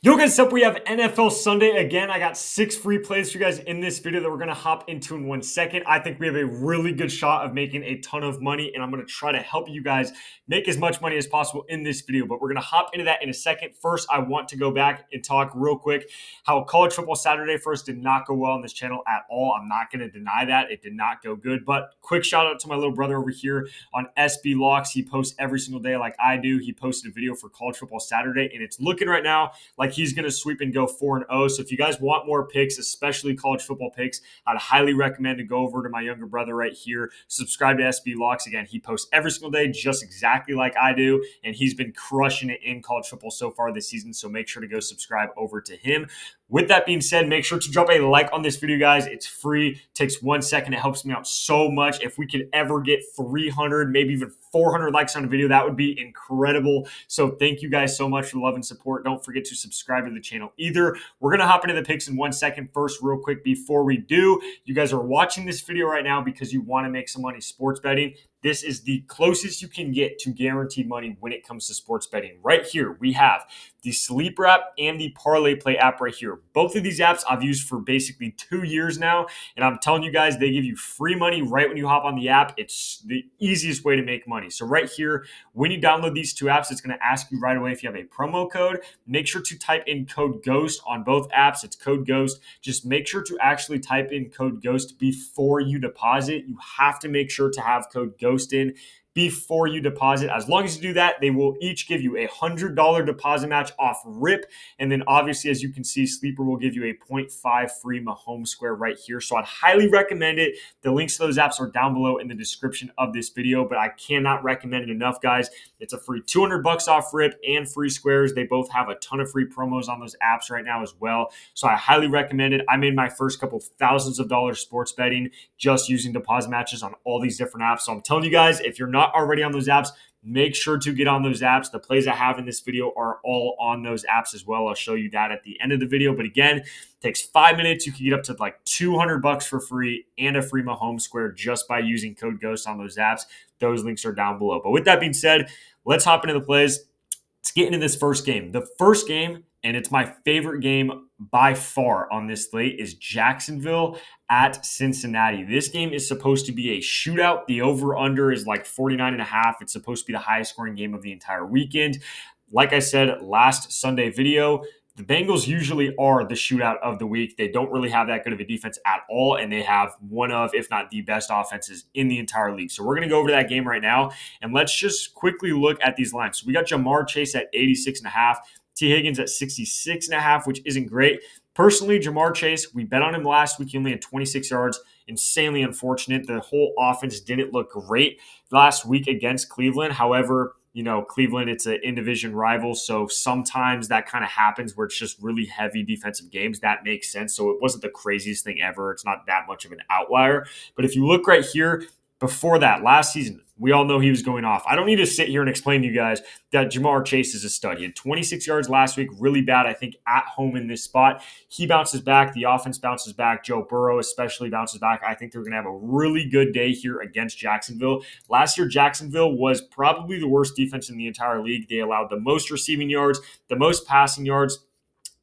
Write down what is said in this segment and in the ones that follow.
Yo guys, what's up? We have NFL Sunday again. I got 6 free plays for you guys in this video that we're going to hop into in 1 second. I think we have a really good shot of making a ton of money, and I'm going to try to help you guys make as much money as possible in this video, but we're going to hop into that in a second. First, I want to go back and talk real quick how college football Saturday first did not go well on this channel at all. I'm not going to deny that. It did not go good, but quick shout out to my little brother over here on SB Locks. He posts every single day like I do. He posted a video for college football Saturday, and it's looking right now like he's going to sweep and go 4-0. So if you guys want more picks, especially college football picks, I'd highly recommend to go over to my younger brother right here. Subscribe to SB Locks. Again, he posts every single day just exactly like I do, and he's been crushing it in college football so far this season. So make sure to go subscribe over to him. With that being said, make sure to drop a like on this video, guys. It's free. It takes 1 second. It helps me out so much. If we could ever get 300, maybe even 400 likes on a video, that would be incredible. So thank you guys so much for the love and support. Don't forget to subscribe to the channel either. We're going to hop into the picks in 1 second. First, real quick, before we do, you guys are watching this video right now because you want to make some money sports betting. This is the closest you can get to guaranteed money when it comes to sports betting. Right here, we have the Sleeper app and the Parlay Play app right here. Both of these apps I've used for basically 2 years now, and I'm telling you guys, they give you free money right when you hop on the app. It's the easiest way to make money. So right here, when you download these two apps, it's going to ask you right away if you have a promo code. Make sure to type in code GHOST on both apps. It's code GHOST. Just make sure to actually type in code GHOST before you deposit. You have to make sure to have code GHOST in before you deposit. As long as you do that, they will each give you a $100 deposit match off rip. And then obviously, as you can see, Sleeper will give you a 0.5 free Mahomes Square right here. So I'd highly recommend it. The links to those apps are down below in the description of this video, but I cannot recommend it enough, guys. It's a free $200 off rip and free squares. They both have a ton of free promos on those apps right now as well. So I highly recommend it. I made my first couple thousands of dollars sports betting just using deposit matches on all these different apps. So I'm telling you guys, if you're not already on those apps, make sure to get on those apps. The plays I have in this video are all on those apps as well. I'll show you that at the end of the video. But again, it takes 5 minutes. You can get up to like $200 for free and a free Mahomes Square just by using code GHOST on those apps. Those links are down below. But with that being said, let's hop into the plays. Let's get into this first game. The first game, and it's my favorite game by far on this slate, is Jacksonville at Cincinnati. This game is supposed to be a shootout. The over-under is like 49.5. It's supposed to be the highest scoring game of the entire weekend. Like I said last Sunday video, the Bengals usually are the shootout of the week. They don't really have that good of a defense at all, and they have one of, if not the best offenses in the entire league. So we're going to go over to that game right now, and let's just quickly look at these lines. So we got Jamar Chase at 86.5, T. Higgins at 66.5, which isn't great. Personally, Jamar Chase, we bet on him last week. He only had 26 yards. Insanely unfortunate. The whole offense didn't look great last week against Cleveland. However, Cleveland, it's an in-division rival, so sometimes that kind of happens where it's just really heavy defensive games. That makes sense. So it wasn't the craziest thing ever. It's not that much of an outlier. But if you look right here, before that, last season, we all know he was going off. I don't need to sit here and explain to you guys that Jamar Chase is a stud. He had 26 yards last week, really bad, I think, at home in this spot. He bounces back. The offense bounces back. Joe Burrow especially bounces back. I think they're going to have a really good day here against Jacksonville. Last year, Jacksonville was probably the worst defense in the entire league. They allowed the most receiving yards, the most passing yards.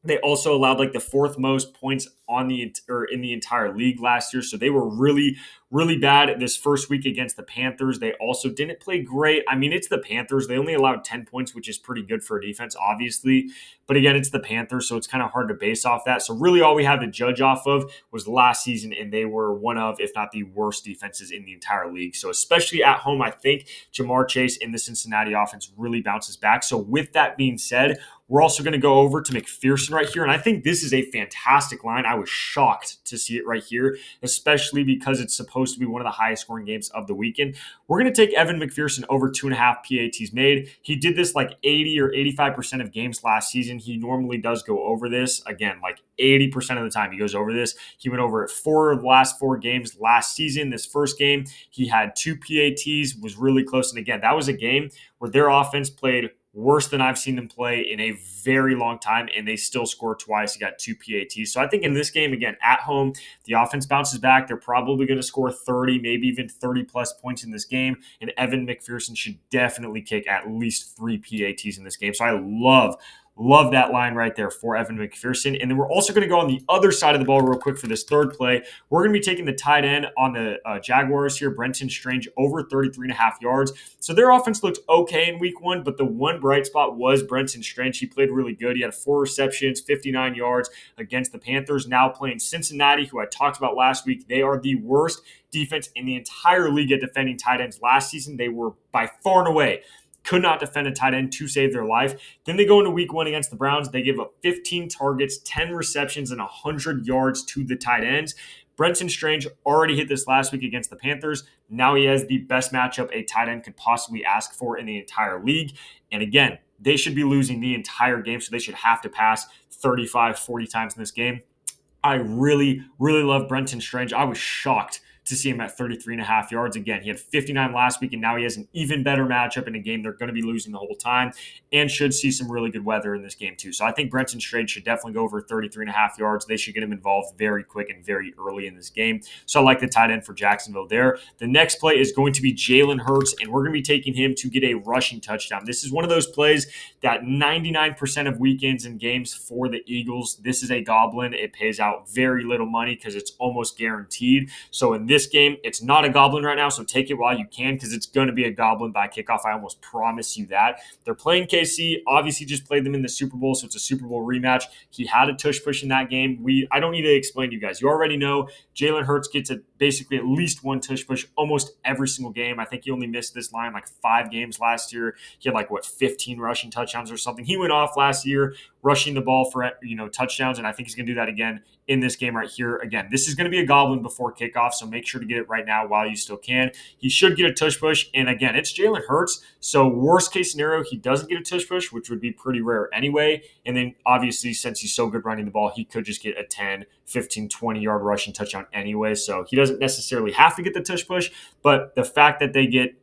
They also allowed like the fourth most points in the entire league last year. So they were really, really bad this first week against the Panthers. They also didn't play great. I mean, it's the Panthers. They only allowed 10 points, which is pretty good for a defense, obviously. But again, it's the Panthers, so it's kind of hard to base off that. So really all we have to judge off of was last season, and they were one of, if not the worst defenses in the entire league. So especially at home, I think Jamar Chase in the Cincinnati offense really bounces back. So with that being said, we're also going to go over to McPherson right here. And I think this is a fantastic line. I was shocked to see it right here, especially because it's supposed to be one of the highest scoring games of the weekend. We're going to take Evan McPherson over 2.5 PATs made. He did this like 80 or 85% of games last season. He normally does go over this. Again, like 80% of the time he goes over this. He went over it 4 of the last 4 games last season. This first game, he had 2 PATs, was really close. And again, that was a game where their offense played worse than I've seen them play in a very long time, and they still scored twice. He got 2 PATs. So I think in this game, again, at home, the offense bounces back. They're probably going to score 30, maybe even 30-plus points in this game, and Evan McPherson should definitely kick at least 3 PATs in this game. So I love Love that line right there for Evan McPherson. And then we're also going to go on the other side of the ball real quick for this third play. We're going to be taking the tight end on the Jaguars here, Brenton Strange, over 33.5 yards. So their offense looked okay in week one, but the one bright spot was Brenton Strange. He played really good. He had 4 receptions, 59 yards against the Panthers. Now playing Cincinnati, who I talked about last week. They are the worst defense in the entire league at defending tight ends. Last season, they were by far and away could not defend a tight end to save their life. Then they go into week one against the Browns. They give up 15 targets, 10 receptions, and 100 yards to the tight ends. Brenton Strange already hit this last week against the Panthers. Now he has the best matchup a tight end could possibly ask for in the entire league. And again, they should be losing the entire game, so they should have to pass 35, 40 times in this game. I really, really love Brenton Strange. I was shocked to see him at 33.5 yards. Again, he had 59 last week, and now he has an even better matchup in a game they're going to be losing the whole time and should see some really good weather in this game too. So I think Brenton Strange should definitely go over 33.5 yards. They should get him involved very quick and very early in this game. So I like the tight end for Jacksonville there. The next play is going to be Jalen Hurts, and we're going to be taking him to get a rushing touchdown. This is one of those plays that 99% of weekends and games for the Eagles, this is a goblin. It pays out very little money because it's almost guaranteed. So in this game, it's not a goblin right now, so take it while you can because it's going to be a goblin by kickoff. I almost promise you that. They're playing KC. Obviously, just played them in the Super Bowl, so it's a Super Bowl rematch. He had a tush push in that game. I don't need to explain to you guys. You already know Jalen Hurts gets basically at least one tush push almost every single game. I think he only missed this line like 5 games last year. He had 15 rushing touchdowns or something. He went off last year rushing the ball for touchdowns, and I think he's going to do that again in this game right here. Again, this is going to be a goblin before kickoff, so make sure to get it right now while you still can. He should get a tush push, and again, it's Jalen Hurts, so worst case scenario, he doesn't get a tush push, which would be pretty rare anyway, and then obviously since he's so good running the ball, he could just get a 10, 15, 20-yard rushing touchdown anyway, so he doesn't necessarily have to get the tush push, but the fact that they get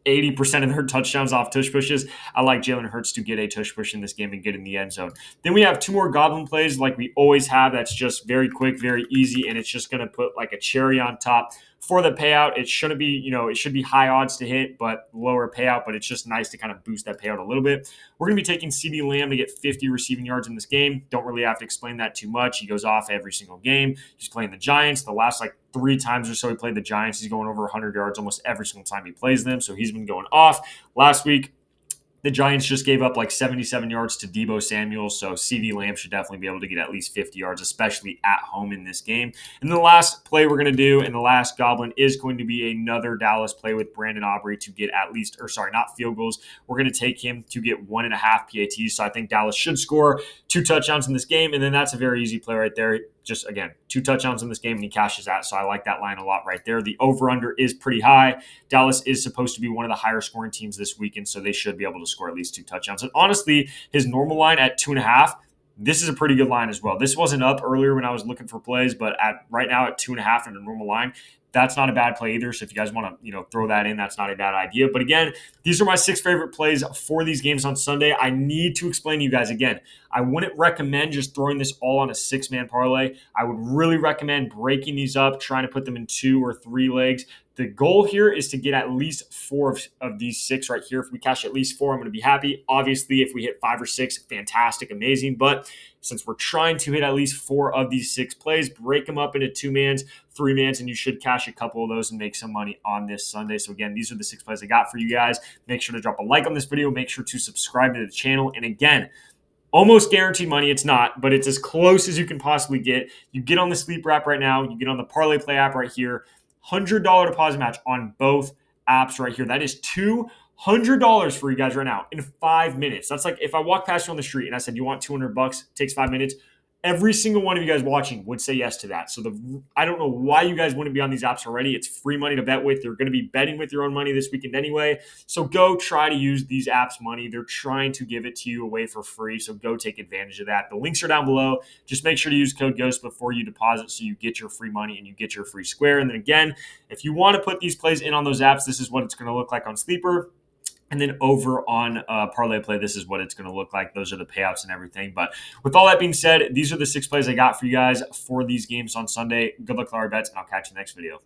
80% of their touchdowns off tush pushes. I like Jalen Hurts to get a tush push in this game and get in the end zone. Then we have 2 more goblin plays like we always have. That's just very quick, very easy, and it's just going to put like a cherry on top. For the payout, it shouldn't be, it should be high odds to hit, but lower payout, but it's just nice to kind of boost that payout a little bit. We're going to be taking CeeDee Lamb to get 50 receiving yards in this game. Don't really have to explain that too much. He goes off every single game. He's playing the Giants. The last 3 times or so he played the Giants, he's going over 100 yards almost every single time he plays them. So he's been going off. Last week, the Giants just gave up 77 yards to Deebo Samuel, so CeeDee Lamb should definitely be able to get at least 50 yards, especially at home in this game. And the last play we're going to do, and the last goblin, is going to be another Dallas play with Brandon Aubrey to get at least, not field goals. We're going to take him to get 1.5 PATs, so I think Dallas should score 2 touchdowns in this game, and then that's a very easy play right there. Just, again, 2 touchdowns in this game, and he cashes that. So I like that line a lot right there. The over-under is pretty high. Dallas is supposed to be one of the higher scoring teams this weekend, so they should be able to score at least 2 touchdowns. And honestly, his normal line at 2.5, this is a pretty good line as well. This wasn't up earlier when I was looking for plays, but right now at 2.5 in a normal line, that's not a bad play either. So if you guys want to, throw that in, that's not a bad idea. But again, these are my 6 favorite plays for these games on Sunday. I need to explain to you guys again. I wouldn't recommend just throwing this all on a 6-man parlay. I would really recommend breaking these up, trying to put them in 2 or 3 legs. The goal here is to get at least 4 of these 6 right here. If we cash at least 4, I'm going to be happy. Obviously, if we hit 5 or 6, fantastic, amazing. But since we're trying to hit at least 4 of these 6 plays, break them up into 2-mans, 3-mans, and you should cash a couple of those and make some money on this Sunday. So again, these are the 6 plays I got for you guys. Make sure to drop a like on this video. Make sure to subscribe to the channel. And again, almost guaranteed money. It's not, but it's as close as you can possibly get. You get on the Sleeper app right now. You get on the Parlay Play app right here. $100 deposit match on both apps right here. That is $200 for you guys right now in 5 minutes. That's like if I walk past you on the street and I said, you want $200? Takes 5 minutes. Every single one of you guys watching would say yes to that. So I don't know why you guys wouldn't be on these apps already. It's free money to bet with. You're going to be betting with your own money this weekend anyway. So go try to use these apps' money. They're trying to give it to you away for free. So go take advantage of that. The links are down below. Just make sure to use code GHOST before you deposit so you get your free money and you get your free square. And then again, if you want to put these plays in on those apps, this is what it's going to look like on Sleeper. And then over on Parlay Play, this is what it's going to look like. Those are the payouts and everything. But with all that being said, these are the 6 plays I got for you guys for these games on Sunday. Good luck with all our bets, and I'll catch you in the next video.